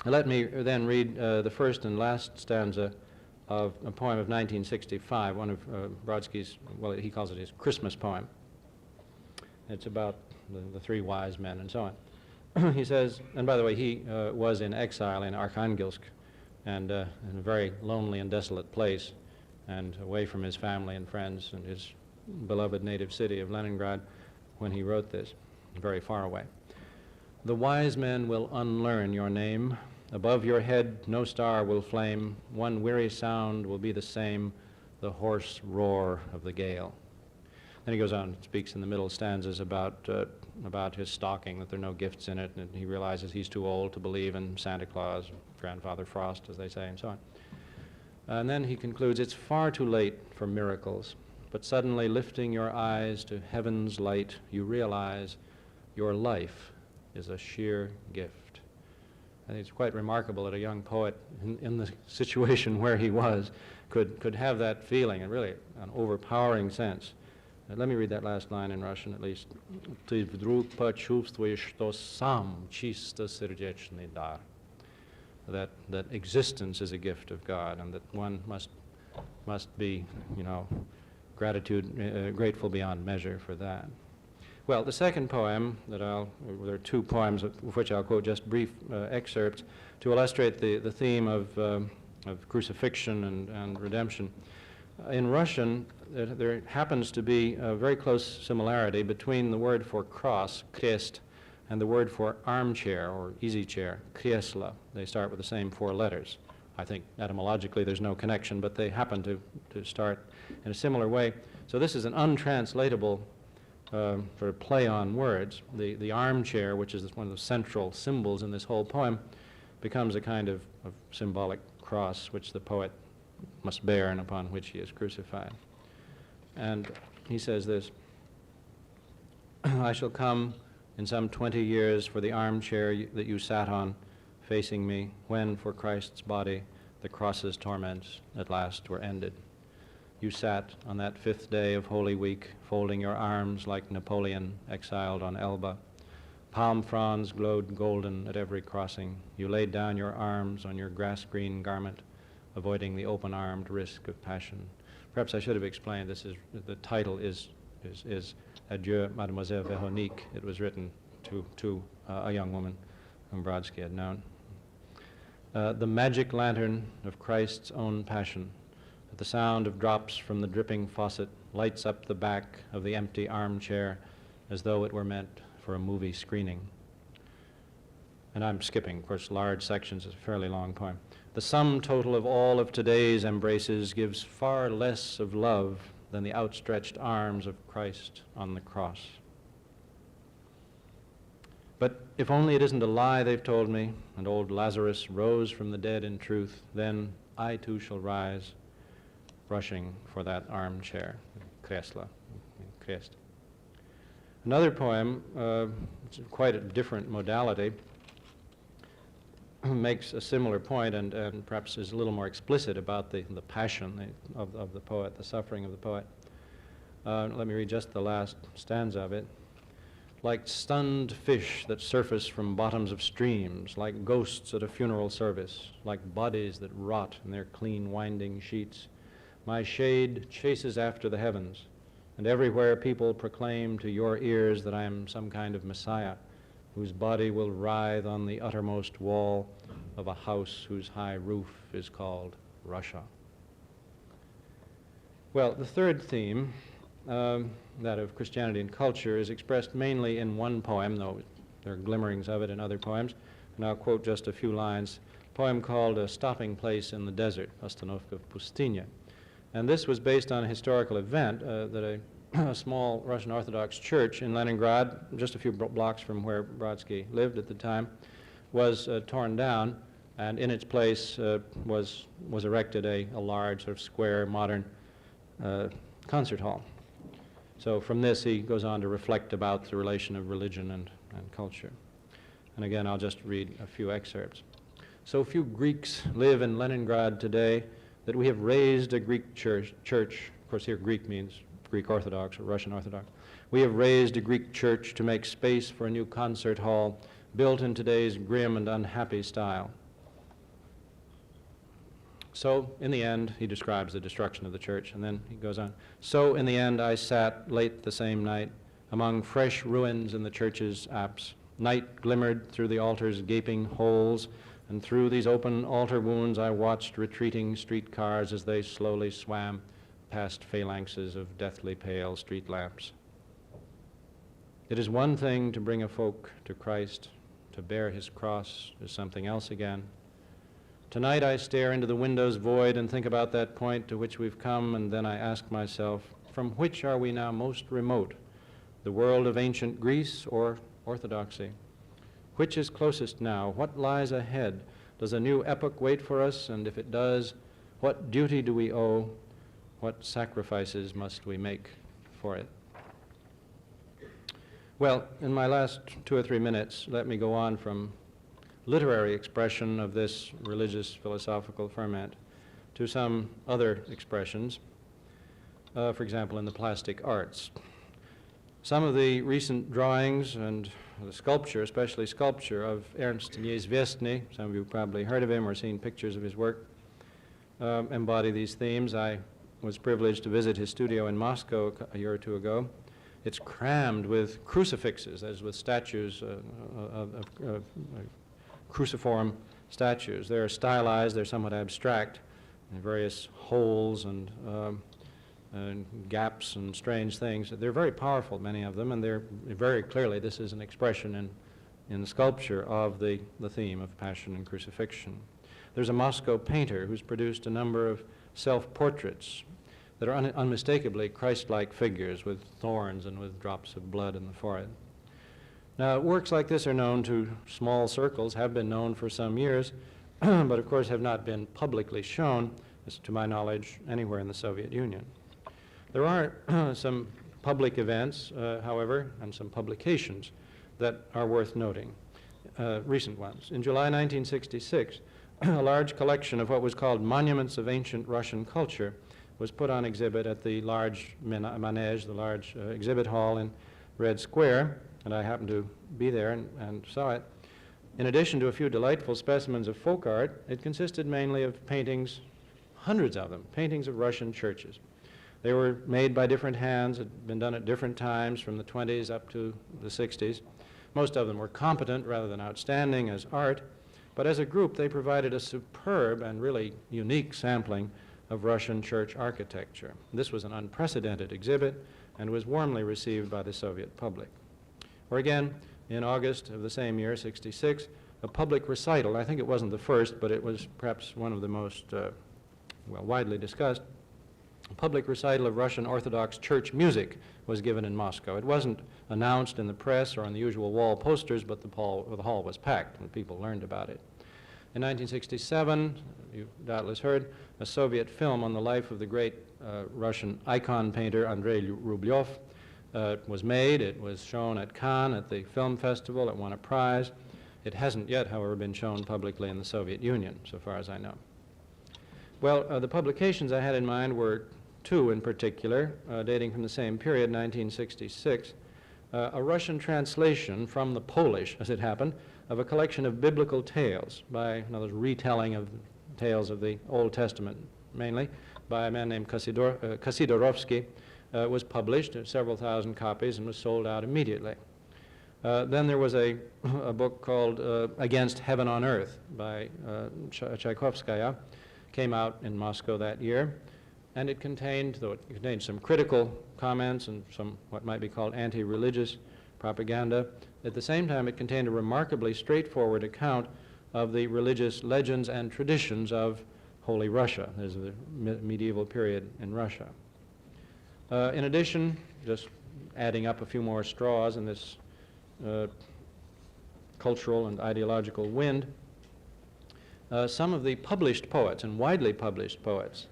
Let me then read the first and last stanza of a poem of 1965, one of Brodsky's, well, he calls it his Christmas poem. It's about the three wise men and so on. He says, and by the way, he was in exile in Arkhangelsk, and in a very lonely and desolate place, and away from his family and friends and his beloved native city of Leningrad when he wrote this, very far away. The wise men will unlearn your name. Above your head no star will flame. One weary sound will be the same, the hoarse roar of the gale. Then he goes on and speaks in the middle stanzas about his stocking, that there are no gifts in it, and he realizes he's too old to believe in Santa Claus, Grandfather Frost, as they say, and so on. And then he concludes, it's far too late for miracles, but suddenly lifting your eyes to heaven's light, you realize your life is a sheer gift. I think it's quite remarkable that a young poet in the situation where he was could have that feeling, and really an overpowering sense. Let me read that last line in Russian at least. Ты вдруг почувствуешь, что сам чисто сердечный дар. That existence is a gift of God, and that one must be, grateful beyond measure for that. Well, the second poem that there are two poems of which I'll quote just brief excerpts to illustrate the theme of crucifixion and redemption. In Russian, there happens to be a very close similarity between the word for cross, krest, and the word for armchair or easy chair, kresla. They start with the same four letters. I think etymologically there's no connection, but they happen to start in a similar way. So this is an untranslatable sort of play on words. The armchair, which is one of the central symbols in this whole poem, becomes a kind of symbolic cross which the poet must bear and upon which he is crucified. And he says this, I shall come in some 20 years for the armchair that you sat on facing me, when for Christ's body the cross's torments at last were ended. You sat on that 5th day of Holy Week, folding your arms like Napoleon exiled on Elba. Palm fronds glowed golden at every crossing. You laid down your arms on your grass-green garment, avoiding the open-armed risk of passion. Perhaps I should have explained the title is Adieu, Mademoiselle Véronique. It was written to a young woman whom Brodsky had known. The magic lantern of Christ's own passion, at the sound of drops from the dripping faucet, lights up the back of the empty armchair as though it were meant for a movie screening. And I'm skipping, of course, large sections. It's a fairly long poem. The sum total of all of today's embraces gives far less of love than the outstretched arms of Christ on the cross. But if only it isn't a lie they've told me, and old Lazarus rose from the dead in truth, then I too shall rise, rushing for that armchair, kresla, krest. Another poem, it's quite a different modality, makes a similar point and perhaps is a little more explicit about the passion of the poet, the suffering of the poet. Let me read just the last stanza of it. Like stunned fish that surface from bottoms of streams, like ghosts at a funeral service, like bodies that rot in their clean winding sheets, my shade chases after the heavens, and everywhere people proclaim to your ears that I am some kind of Messiah, whose body will writhe on the uttermost wall of a house whose high roof is called Russia. Well, the third theme, that of Christianity and culture, is expressed mainly in one poem, though There are glimmerings of it in other poems, and I'll quote just a few lines. A poem called A Stopping Place in the Desert, Ostanovka v Pustynia. And this was based on a historical event that a small Russian Orthodox church in Leningrad, just a few blocks from where Brodsky lived at the time, was torn down, and in its place was erected a large sort of square modern concert hall. So from this he goes on to reflect about the relation of religion and culture. And again, I'll just read a few excerpts. So few Greeks live in Leningrad today that we have raised a Greek church. Of course, here Greek means Greek Orthodox or Russian Orthodox. We have raised a Greek church to make space for a new concert hall built in today's grim and unhappy style. So, in the end, he describes the destruction of the church, and then he goes on. So, in the end, I sat late the same night among fresh ruins in the church's apse. Night glimmered through the altar's gaping holes, and through these open altar wounds I watched retreating streetcars as they slowly swam past phalanxes of deathly pale street lamps. It is one thing to bring a folk to Christ. To bear his cross is something else again. Tonight I stare into the window's void and think about that point to which we've come, and then I ask myself, from which are we now most remote, the world of ancient Greece or orthodoxy? Which is closest now? What lies ahead? Does a new epoch wait for us? And if it does, what duty do we owe? What sacrifices must we make for it? Well, in my last 2 or 3 minutes, let me go on from literary expression of this religious philosophical ferment to some other expressions, for example, in the plastic arts. Some of the recent drawings and the sculpture, especially sculpture, of Ernst Niezvestny, some of you probably heard of him or seen pictures of his work, embody these themes. I was privileged to visit his studio in Moscow a year or two ago. It's crammed with crucifixes, that is, with statues of cruciform statues. They're stylized, they're somewhat abstract, in various holes and gaps and strange things. They're very powerful, many of them, and they're very clearly, this is an expression in sculpture of the theme of passion and crucifixion. There's a Moscow painter who's produced a number of self-portraits that are unmistakably Christ-like figures with thorns and with drops of blood in the forehead. Now, works like this are known to small circles, have been known for some years, but of course have not been publicly shown, to my knowledge, anywhere in the Soviet Union. There are some public events, however, and some publications that are worth noting, recent ones. In July 1966, a large collection of what was called Monuments of Ancient Russian Culture was put on exhibit at the large Manege, the large exhibit hall in Red Square, and I happened to be there and saw it. In addition to a few delightful specimens of folk art, it consisted mainly of paintings, hundreds of them, paintings of Russian churches. They were made by different hands, had been done at different times from the 20s up to the 60s. Most of them were competent rather than outstanding as art, but as a group they provided a superb and really unique sampling of Russian church architecture. This was an unprecedented exhibit and was warmly received by the Soviet public. Or again, in August of the same year, 66, a public recital, I think it wasn't the first, but it was perhaps one of the most widely discussed, a public recital of Russian Orthodox church music was given in Moscow. It wasn't announced in the press or on the usual wall posters, but the hall was packed and people learned about it. In 1967, you've doubtless heard, a Soviet film on the life of the great Russian icon painter Andrei Rublev was made. It was shown at Cannes at the film festival. It won a prize. It hasn't yet, however, been shown publicly in the Soviet Union, so far as I know. Well, the publications I had in mind were two in particular, dating from the same period, 1966. A Russian translation from the Polish, as it happened, of a collection of biblical tales by, in other words, retelling of tales of the Old Testament, mainly, by a man named Kasidorovsky, was published, several thousand copies, and was sold out immediately. Then there was a book called Against Heaven on Earth by Tchaikovskaya, came out in Moscow that year, and it contained, though it contained some critical comments and some what might be called anti-religious propaganda, At the same time, it contained a remarkably straightforward account of the religious legends and traditions of Holy Russia. There's the medieval period in Russia. In addition, just adding up a few more straws in this cultural and ideological wind, some of the published poets, and widely published poets,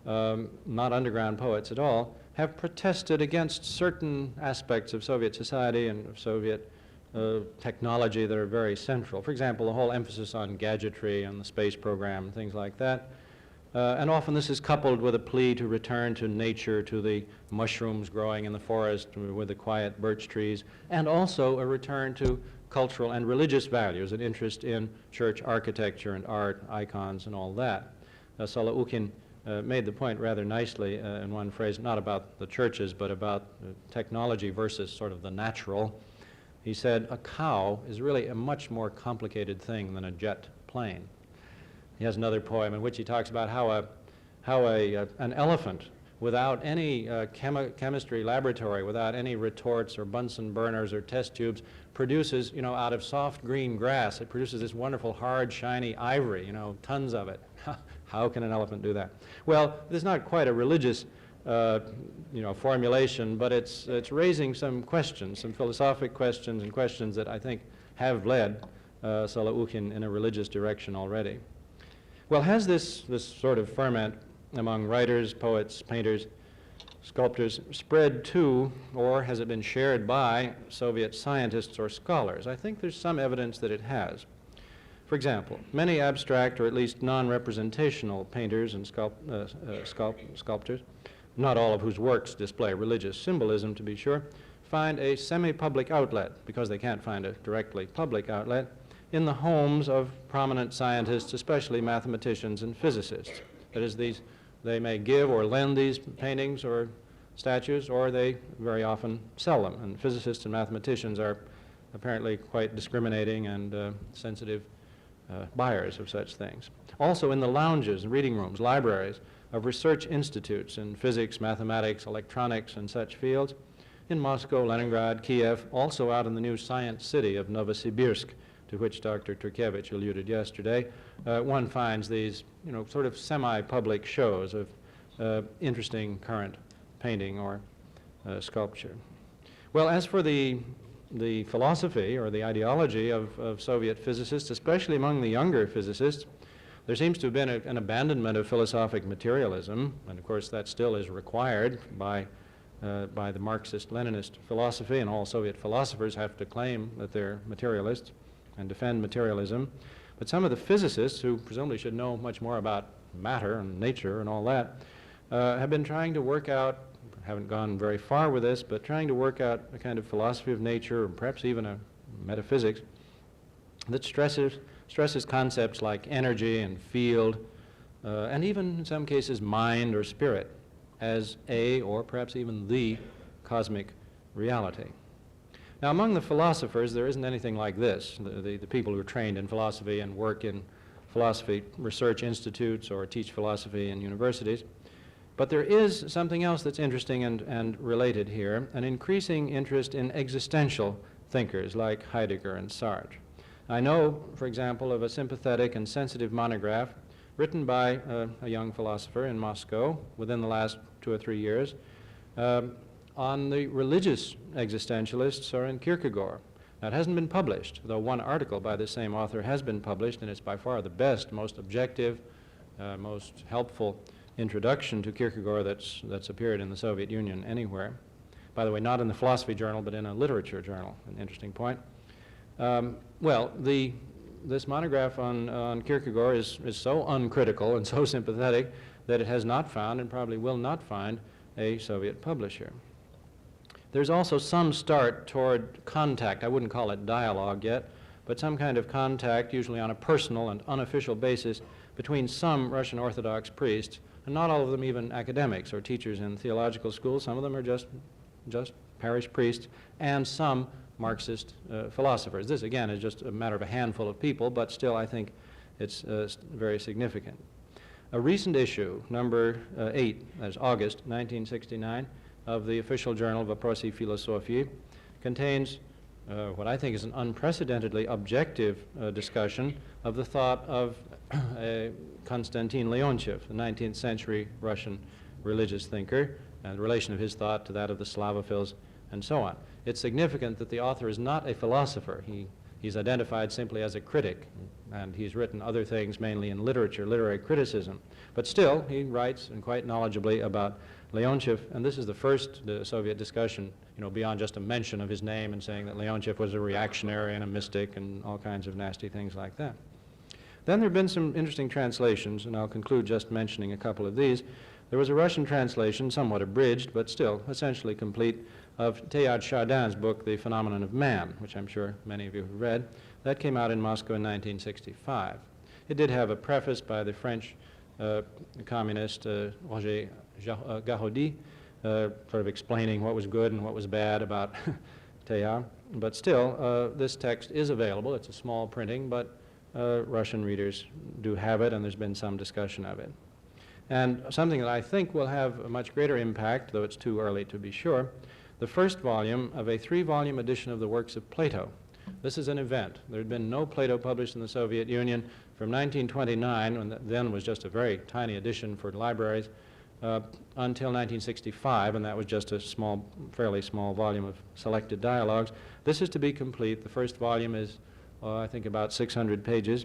not underground poets at all, have protested against certain aspects of Soviet society and of Soviet technology that are very central. For example, the whole emphasis on gadgetry and the space program and things like that. And often this is coupled with a plea to return to nature, to the mushrooms growing in the forest with the quiet birch trees, and also a return to cultural and religious values, an interest in church architecture and art, icons, and all that. Soloukhin made the point rather nicely in one phrase, not about the churches, but about technology versus sort of the natural. He said, a cow is really a much more complicated thing than a jet plane. He has another poem in which he talks about how an elephant, without any chemistry laboratory, without any retorts or Bunsen burners or test tubes, produces, out of soft green grass, it produces this wonderful hard, shiny ivory, tons of it. How can an elephant do that? Well, it's not quite a religious formulation, but it's raising some questions, some philosophic questions and questions that I think have led Soloukhin in a religious direction already. Well, has this sort of ferment among writers, poets, painters, sculptors spread to, or has it been shared by, Soviet scientists or scholars? I think there's some evidence that it has. For example, many abstract or at least non-representational painters and sculptors, not all of whose works display religious symbolism, to be sure, find a semi-public outlet, because they can't find a directly public outlet, in the homes of prominent scientists, especially mathematicians and physicists. That is, they may give or lend these paintings or statues, or they very often sell them. And physicists and mathematicians are apparently quite discriminating and sensitive buyers of such things. Also in the lounges and reading rooms, libraries of research institutes in physics, mathematics, electronics, and such fields, in Moscow, Leningrad, Kiev, also out in the new science city of Novosibirsk, to which Dr. Turkevich alluded yesterday, one finds these, sort of semi-public shows of interesting current painting or sculpture. Well, as for the philosophy or the ideology of Soviet physicists, especially among the younger physicists, there seems to have been an abandonment of philosophic materialism, and of course that still is required by the Marxist-Leninist philosophy, and all Soviet philosophers have to claim that they're materialists and defend materialism. But some of the physicists, who presumably should know much more about matter and nature and all that, have been trying to work out, haven't gone very far with this, but trying to work out a kind of philosophy of nature, or perhaps even a metaphysics, that stresses concepts like energy and field, and even in some cases mind or spirit, as a, or perhaps even the, cosmic reality. Now, among the philosophers, there isn't anything like this. The people who are trained in philosophy and work in philosophy research institutes or teach philosophy in universities. But there is something else that's interesting and related here, an increasing interest in existential thinkers like Heidegger and Sartre. I know, for example, of a sympathetic and sensitive monograph written by a young philosopher in Moscow within the last 2 or 3 years, on the religious existentialist Soren Kierkegaard. Now, it hasn't been published, though one article by the same author has been published, and it's by far the best, most objective, most helpful introduction to Kierkegaard that's appeared in the Soviet Union anywhere. By the way, not in the philosophy journal, but in a literature journal, an interesting point. This monograph on Kierkegaard is so uncritical and so sympathetic that it has not found, and probably will not find, a Soviet publisher. There's also some start toward contact. I wouldn't call it dialogue yet, but some kind of contact, usually on a personal and unofficial basis, between some Russian Orthodox priests, and not all of them even academics or teachers in theological schools. Some of them are just parish priests, and some Marxist philosophers. This, again, is just a matter of a handful of people, but still I think it's very significant. A recent issue, number 8, that's August 1969, of the official journal Vопроsi Filosofii, contains what I think is an unprecedentedly objective discussion of the thought of Konstantin Leontiev, the 19th century Russian religious thinker, and the relation of his thought to that of the Slavophils, and so on. It's significant that the author is not a philosopher. He's identified simply as a critic, and he's written other things, mainly in literature, literary criticism. But still, he writes, and quite knowledgeably, about Leontiev, and this is the first Soviet discussion, beyond just a mention of his name and saying that Leontiev was a reactionary and a mystic and all kinds of nasty things like that. Then there have been some interesting translations, and I'll conclude just mentioning a couple of these. There was a Russian translation, somewhat abridged, but still essentially complete, of Teilhard Chardin's book, The Phenomenon of Man, which I'm sure many of you have read. That came out in Moscow in 1965. It did have a preface by the French communist Roger Garaudy, sort of explaining what was good and what was bad about Teilhard. But still, this text is available. It's a small printing, but Russian readers do have it, and there's been some discussion of it. And something that I think will have a much greater impact, though it's too early to be sure, the first volume of a 3-volume edition of the works of Plato. This is an event. There had been no Plato published in the Soviet Union from 1929, when that then was just a very tiny edition for libraries, until 1965, and that was just a small, fairly small volume of selected dialogues. This is to be complete. The first volume is, I think, about 600 pages,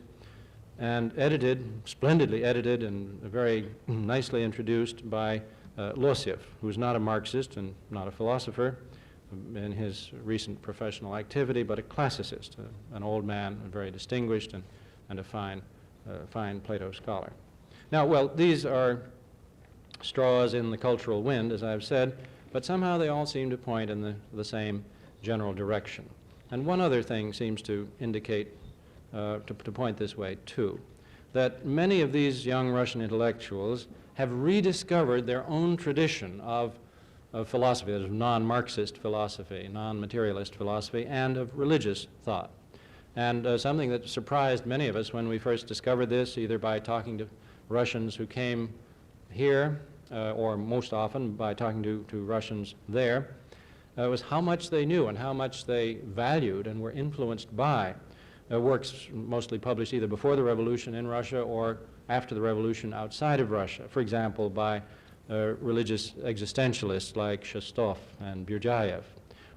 and edited, splendidly edited, and very nicely introduced by Losiev, who's not a Marxist and not a philosopher in his recent professional activity, but a classicist, an old man, very distinguished, and a fine Plato scholar. Now, well, these are straws in the cultural wind, as I've said, but somehow they all seem to point in the same general direction. And one other thing seems to indicate, to point this way too, that many of these young Russian intellectuals have rediscovered their own tradition of philosophy, that is non-Marxist philosophy, non-materialist philosophy, and of religious thought. And something that surprised many of us when we first discovered this, either by talking to Russians who came here, or most often by talking to Russians there, was how much they knew and how much they valued and were influenced by works mostly published either before the revolution in Russia or after the revolution outside of Russia. For example, by religious existentialists like Shestov and Burdyaev,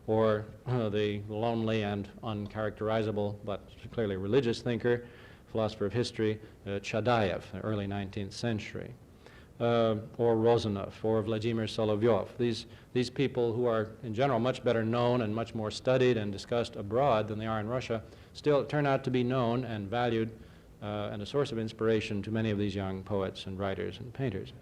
or the lonely and uncharacterizable but clearly religious thinker, philosopher of history, Chadaev, the early 19th century, or Rozanov, or Vladimir Solovyov. These people who are in general much better known and much more studied and discussed abroad than they are in Russia still turn out to be known and valued and a source of inspiration to many of these young poets and writers and painters.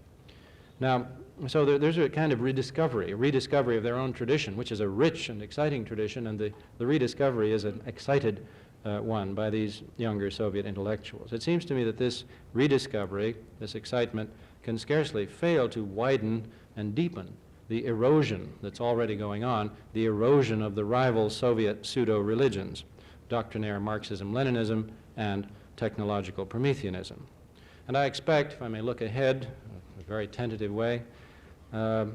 Now, so there's a kind of rediscovery of their own tradition, which is a rich and exciting tradition, and the rediscovery is an excited one by these younger Soviet intellectuals. It seems to me that this rediscovery, this excitement, can scarcely fail to widen and deepen the erosion that's already going on, the erosion of the rival Soviet pseudo-religions, doctrinaire Marxism-Leninism and technological Prometheanism. And I expect, if I may look ahead in a very tentative way, I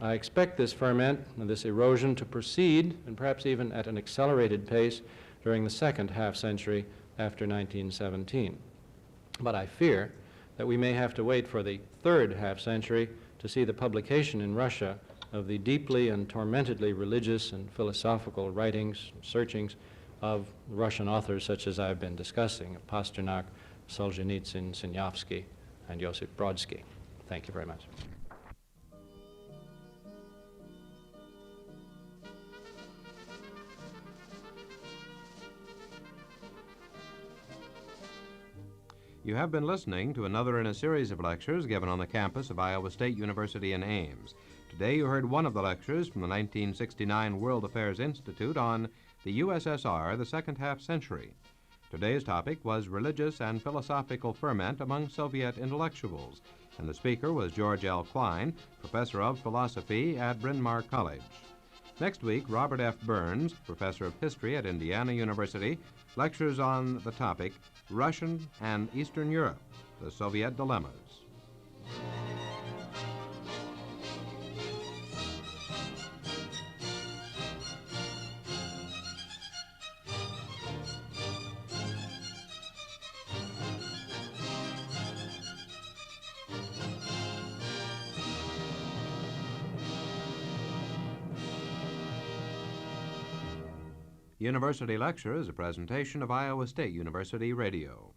expect this ferment and this erosion to proceed, and perhaps even at an accelerated pace, during the second half-century after 1917. But I fear that we may have to wait for the third half-century to see the publication in Russia of the deeply and tormentedly religious and philosophical writings, searchings of Russian authors such as I've been discussing, Pasternak, Solzhenitsyn, Sinyavsky, and Josip Brodsky. Thank you very much. You have been listening to another in a series of lectures given on the campus of Iowa State University in Ames. Today you heard one of the lectures from the 1969 World Affairs Institute on the USSR, the second half-century. Today's topic was religious and philosophical ferment among Soviet intellectuals, and the speaker was George L. Klein, professor of philosophy at Bryn Mawr College. Next week, Robert F. Burns, professor of history at Indiana University, lectures on the topic Russian and Eastern Europe, the Soviet Dilemmas. University Lecture is a presentation of Iowa State University Radio.